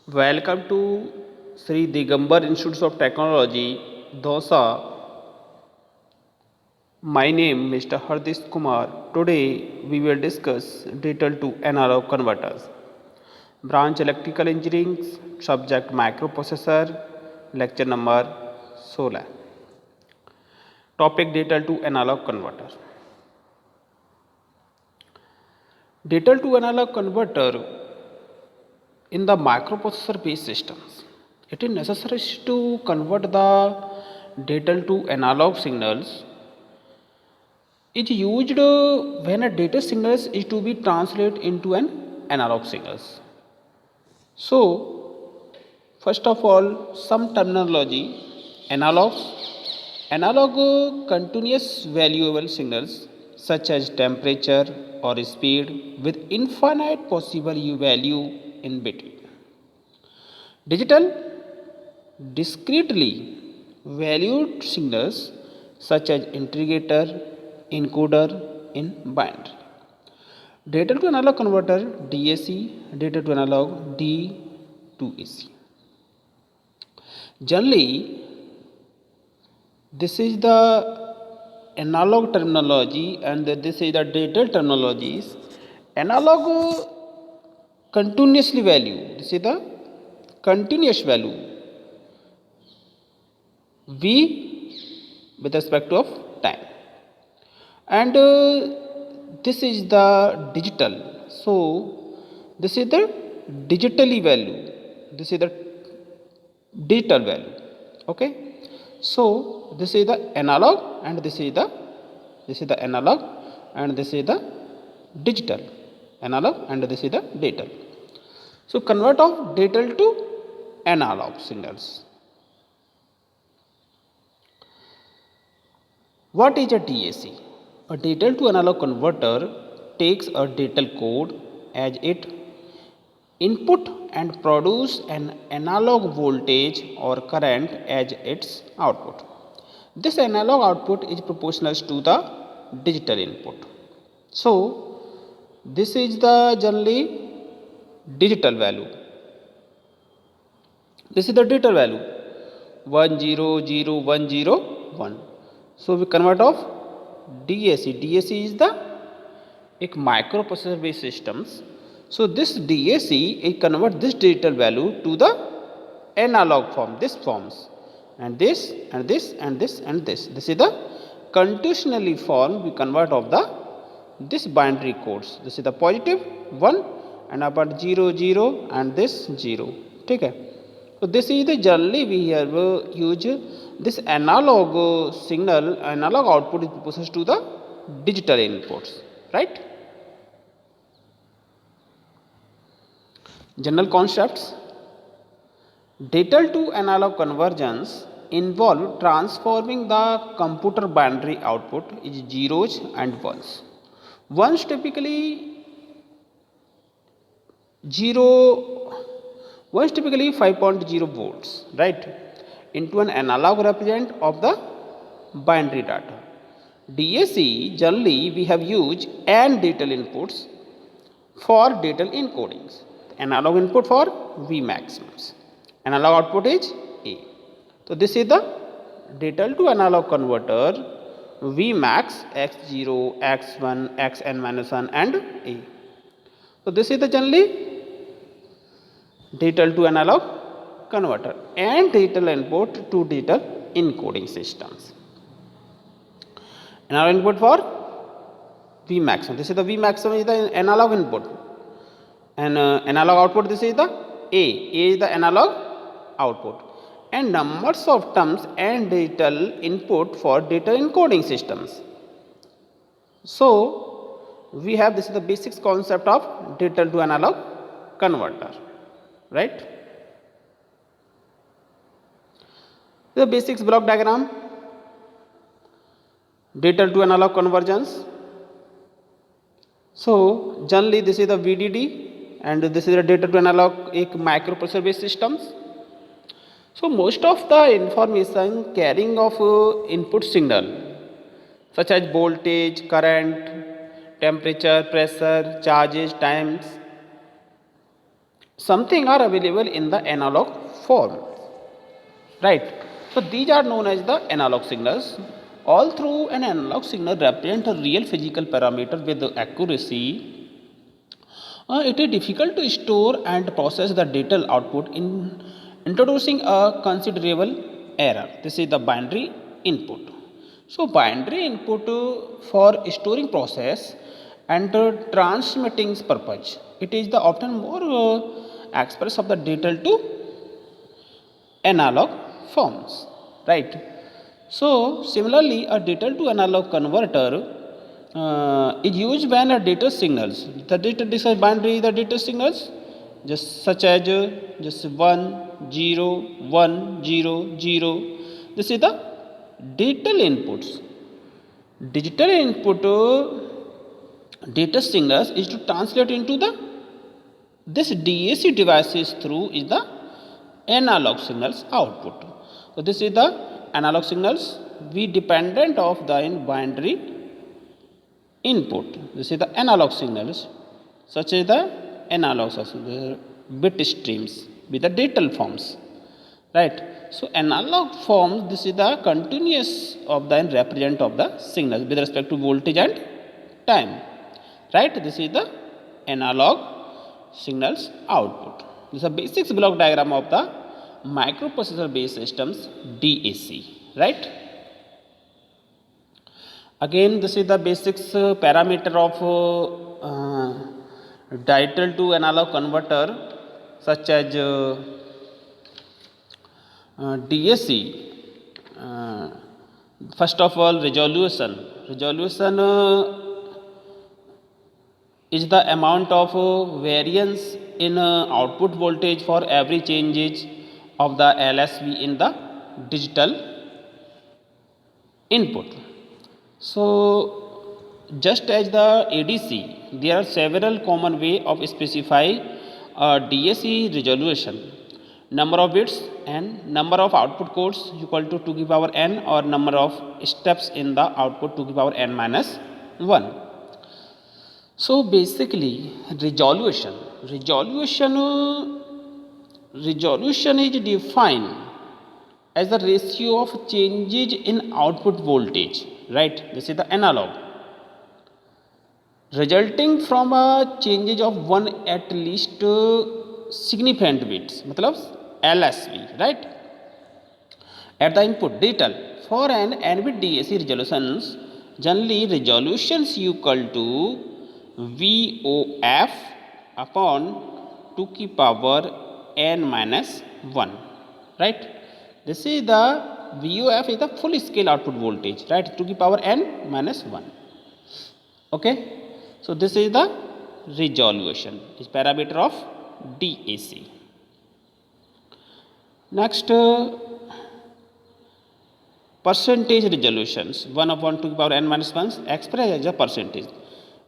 Welcome to Sri Digambar Institute of Technology, Dosa. My name Mr. Hardish Kumar. Today we will discuss digital to analog converters. Branch Electrical Engineering, subject microprocessor, lecture number 16. Topic digital to analog converter. Digital to analog converter in the microprocessor based systems. It is necessary to convert the digital to analog signals is used when a data signal is to be translated into an analog signals. So, first of all, some terminology analog continuous valuable signals such as temperature or speed with infinite possible value in between. Digital discretely valued signals such as integrator, encoder in binary. Data to analog converter DAC, data to analog D to AC. Generally, this is the analog terminology and this is the digital terminologies. Analog continuously value. This is the continuous value V with respect of time. And this is the digital. So, this is the digitally value. This is the digital value. Okay. So, this is the analog and this is the analog and this is the digital. Analog and this is the digital. So, convert of digital to analog signals. What is a DAC? A digital to analog converter takes a digital code as its input and produce an analog voltage or current as its output. This analog output is proportional to the digital input. So, this is the generally digital value. This is the digital value 1001011. So, we convert of DAC. DAC is the एक microprocessor based systems. So, this DAC it convert this digital value to the analog form, this forms and this and this and this and this. This is the conditionally form we convert of the this binary codes. This is the positive 1 and about 00 and this 0. Okay. So, this is the generally we have use this analog signal, analog output is proportional to the digital inputs, right? General concepts. Digital to analog convergence involve transforming the computer binary output is zeros and ones. Ones typically 5.0 volts, right, into an analog represent of the binary data. DAC generally we have used AND digital inputs for digital encodings. Analog input for V maximums. Analog output is A. So, this is the digital to analog converter V max X0, X1, Xn minus 1 and A. So, this is the generally digital to analog converter and digital input to digital encoding systems. Analog input for V maximum. This is the V maximum is the analog input and analog output this is the A. A is the analog output and numbers of terms and digital input for digital encoding systems. So, we have this is the basics concept of digital to analog converter, right? The basics block diagram, digital to analog convergence. So, generally this is the VDD and this is the data to analog एक microprocessor based systems. So, most of the information carrying of input signal such as voltage, current, temperature, pressure, charges, times. something are available in the analog form, right? So these are known as the analog signals. All through an analog signal represent a real physical parameter with accuracy. It is difficult to store and process the digital output in introducing a considerable error. This is the binary input. So binary input for storing process and transmitting purpose. It is the often more express of the digital to analog forms, right? So similarly, a digital to analog converter is used when a data signals, the data this is binary, the data signals just such as just 1 0 1 0 0. This is the digital inputs. Digital input data signals is to translate into the this DAC devices through is the analog signals output. So this is the analog signals we dependent of the binary input. This is the analog signals such as the analog the bit streams with the digital forms, right? So analog forms, this is the continuous of the represent of the signals with respect to voltage and time, right? This is the analog signals output. This is a basics block diagram of the microprocessor based systems DAC, right? Again, this is the basics parameter of digital to analog converter such as DAC. First of all, resolution. Resolution is the amount of variance in output voltage for every changes of the LSB in the digital input. So just as the ADC, there are several common way of specify DAC resolution. Number of bits and number of output codes equal to 2 to the power n, or number of steps in the output 2 to the power n minus 1. So basically resolution is defined as the ratio of changes in output voltage, right? This is the analog resulting from a changes of one at least significant bits, मतलब LSB, right? At the input digital. For an n-bit DAC resolutions, generally resolutions equal to VOF upon 2 to the power n minus 1, right? This is the VOF is the full scale output voltage, right? 2 to the power n minus 1. Okay, so this is the resolution, is parameter of DAC. Next, percentage resolutions 1 upon 2 to the power n minus 1 expressed as a percentage.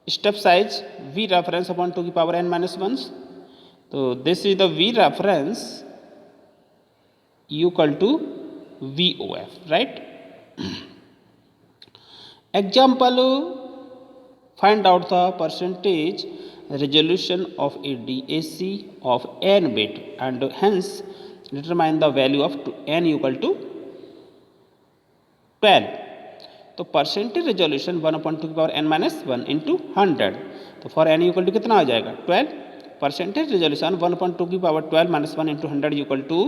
Step size V reference upon 2 to the power n minus 1. So this is the V reference equal to VOF, right? Example, find out the percentage resolution of a DAC of n bit and hence determine the value of n equal to 12. तो percentage resolution 1 upon 2 की power n minus 1 into 100. तो for n equal to कितना आ जाएगा 12. Percentage resolution 1 upon 2 की power 12 minus 1 into 100 equal to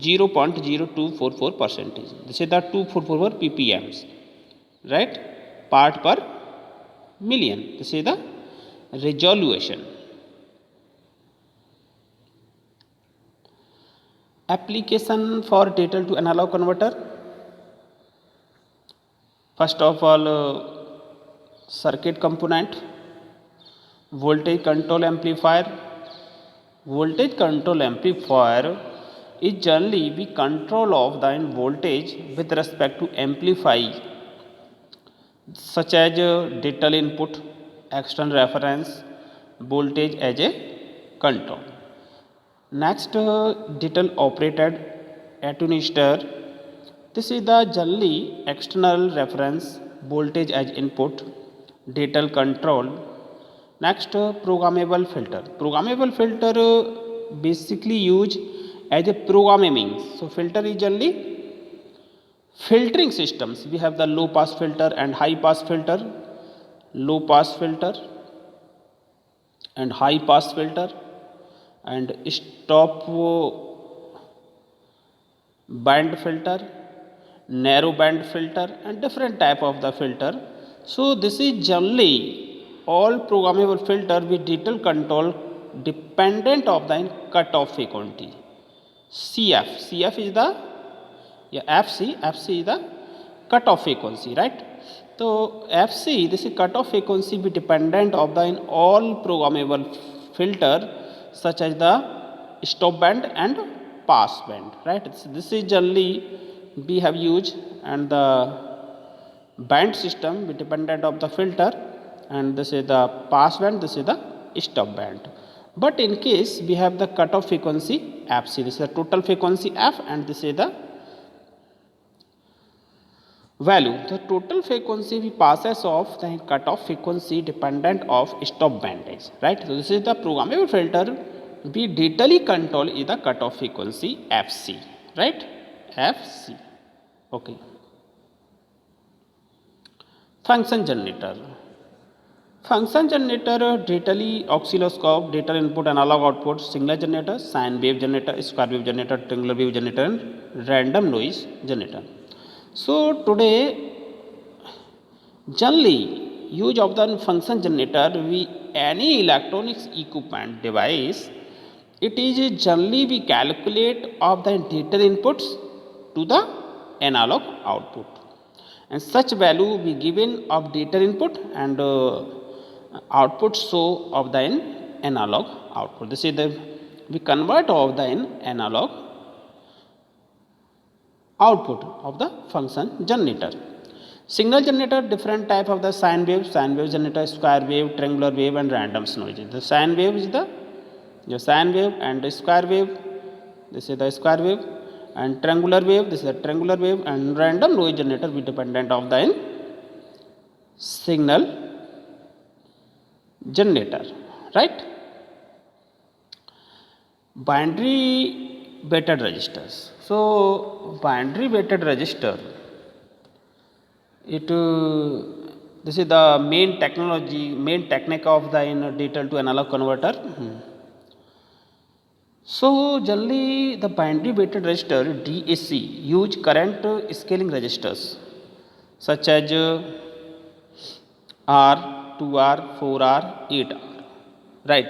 0.0244 percentage. This is the 244 ppms, right, part per million. This is the resolution. Application for digital to analog converter. First of all, circuit component, voltage control amplifier. Voltage control amplifier is generally the control of the voltage with respect to amplify such as digital input, external reference voltage as a control. Next, digital operated attenuator. This is the generally external reference voltage as input, digital control. Next, programmable filter. Programmable filter basically used as a programming means. So filter is generally filtering systems. We have the low pass filter and high pass filter, low pass filter and high pass filter, and stop band filter, narrow band filter, and different type of the filter. So this is generally all programmable filter with detailed control dependent of the cutoff frequency. CF is the, yeah, FC is the cutoff frequency, right? So FC, this is cutoff frequency be dependent of the in all programmable filter such as the stop band and pass band, right? So this is generally we have used, and the band system be dependent of the filter, and this is the pass band, this is the stop band. But in case we have the cutoff frequency FC, this is the total frequency F, and this is the value. The total frequency we passes of the cutoff frequency dependent of stop bandage, right? So this is the programmable filter. We digitally control is the cutoff frequency FC, right? FC. Okay. Function generator. Function generator, digitally oscilloscope, digital input, analog output, signal generator, sine wave generator, square wave generator, triangular wave generator, and random noise generator. So today, generally use of the function generator, we any electronics equipment device, it is generally we calculate of the digital inputs to the analog output, and such value be given of digital input and output so of the analog output. This is the we convert of the analog output of the function generator. Signal generator, different type of the sine wave generator, square wave, triangular wave, and random noise. The sine wave is the sine wave, and the square wave, this is the square wave, and triangular wave, this is the triangular wave, and random noise generator be dependent of the signal generator, right? Binary weighted resistors. So binary weighted resistor, it this is the main technology, main technique of the digital to analog converter. So generally the binary weighted resistor DAC use current scaling resistors such as R, 2R, 4R, 8R, right?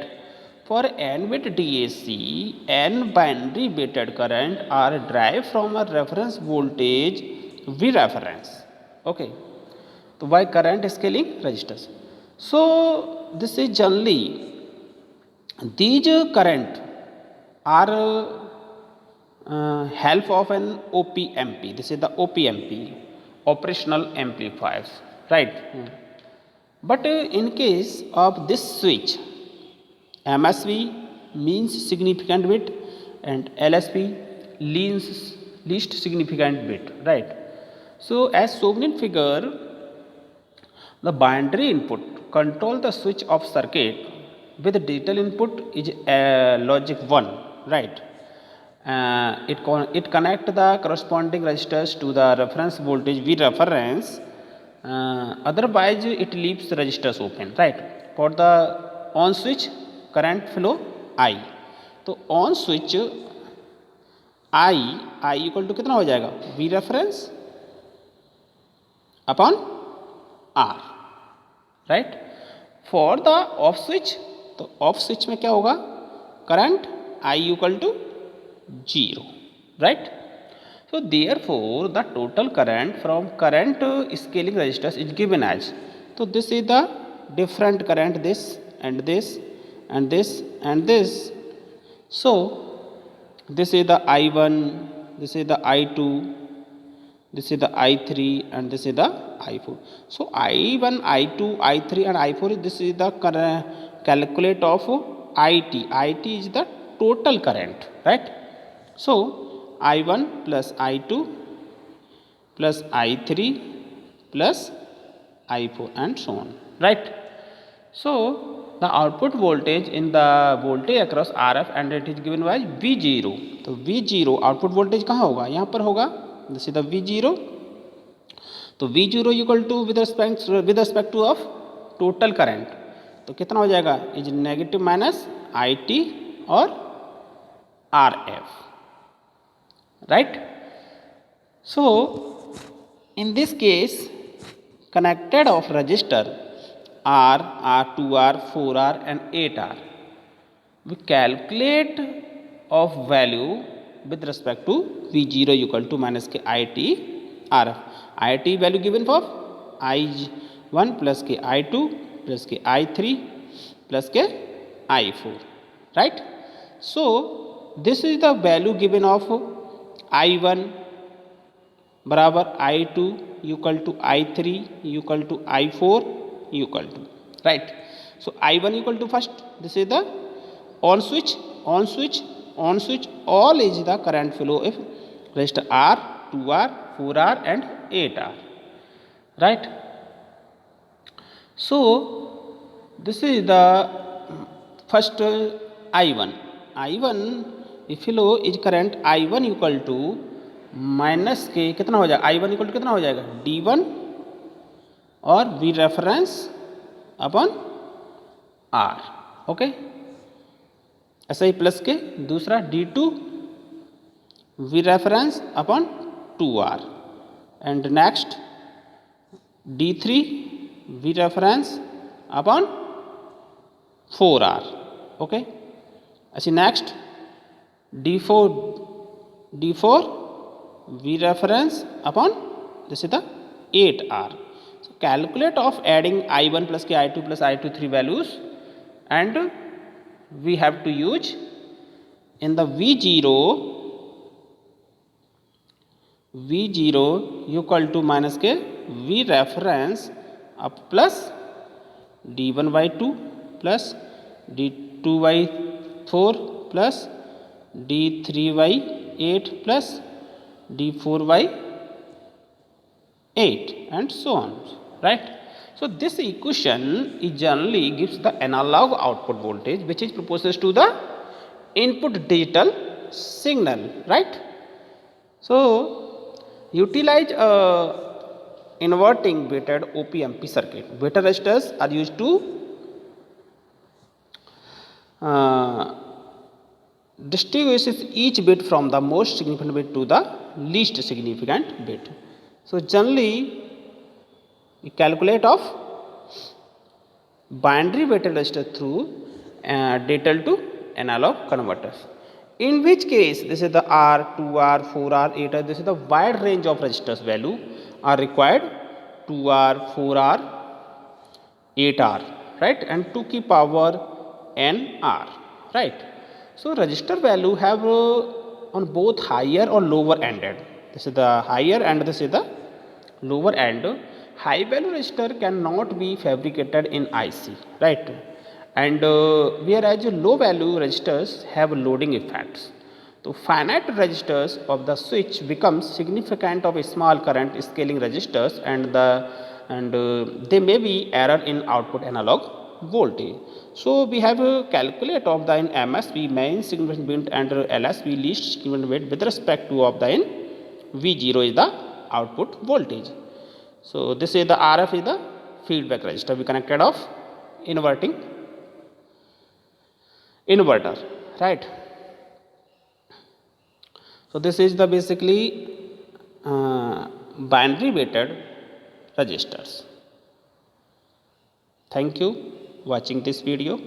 For n bit DAC, n binary weighted current are derived from a reference voltage V reference. Okay, so by current scaling resistors. So this is generally these current are help of an OPMP. This is the OPMP, operational amplifiers, right? But in case of this switch, MSB means significant bit and LSB least significant bit, right? So as shown in figure, the binary input control the switch of circuit with digital input is logic 1, right? It connect the corresponding resistors to the reference voltage V reference. Otherwise it leaves the resistors open, right? For the on switch current flow I, तो on switch I equal to कितना हो जाएगा V reference upon R, right? For the off switch, तो off switch में क्या होगा, current I equal to 0, right? So therefore the total current from current scaling resistors is given as, so this is the different current, this and this and this and this. So this is the I1, this is the I2, this is the I3, and this is the I4. So I1, I2, I3 and I4, this is the calculate of IT. IT is the total current, right? So I1 plus I2 plus I3 plus I4 and so on, right? So the output voltage in the voltage across RF and it is given by V0. तो V0 output voltage कहाँ होगा, यहाँ पर होगा, this is the V0. तो V0 equal to with respect to off total current, तो कितना हो जाएगा, इज नेगेटिव माइनस IT और RF, right. So in this case connected of resistor R, R2R, 4R and 8R, we calculate of value with respect to V0 equal to minus k IT RF. IT value given for I1 plus k I2 plus k I3 plus k I4, right. So this is the value given of I1 बराबर I2 equal to I3 equal to I4 equal to, right. So I1 equal to first, this is the on switch, on switch, on switch, all is the current flow if resistor R, 2R, 4R and 8R, right. So this is the first I1. I1 if flow is current I1 equal to minus के कितना हो जाएगा, I1 equal to कितना हो जाएगा, D1 और V reference upon R, okay. ऐसा ही plus के दूसरा D2 V reference upon 2R and next D3 V reference upon 4R, okay. ऐसे next D4 V reference upon this is the 8R. So calculate of adding I1 plus k I2 plus I2 3 values, and we have to use in the V0 equal to minus k V reference up plus D1 by 2 plus D2 by 4 plus D3 by 8 plus D4 by 8 and so on, right. So this equation is generally gives the analog output voltage which is proportional to the input digital signal, right. So utilize a inverting weighted OP-amp circuit. Weighted resistors are used to distinguishes each bit from the most significant bit to the least significant bit. So generally we calculate of binary weighted resistor through digital to analog converters, in which case this is the R, 2R, 4R, 8R, this is the wide range of resistors value are required, 2R, 4R, 8R, right, and to keep power NR, right. So resistor value have on both higher or lower ended. This is the higher and this is the lower end. High value resistor cannot be fabricated in IC, right? And whereas low value resistors have loading effects. So finite resistors of the switch becomes significant of a small current scaling resistors, and they may be error in output analog voltage. So we have a calculate of the in MSB main significant bit and LSB least significant bit with respect to of the in V0 is the output voltage. So this is the RF is the feedback resistor we connected of inverter, right. So this is the basically binary weighted resistors. Thank you watching this video.